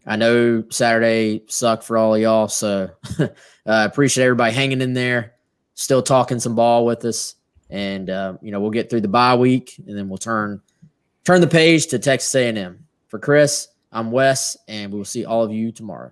I know Saturday sucked for all of y'all, so appreciate everybody hanging in there, still talking some ball with us. And, we'll get through the bye week, and then we'll turn the page to Texas A&M. For Chris, I'm Wes, and we will see all of you tomorrow.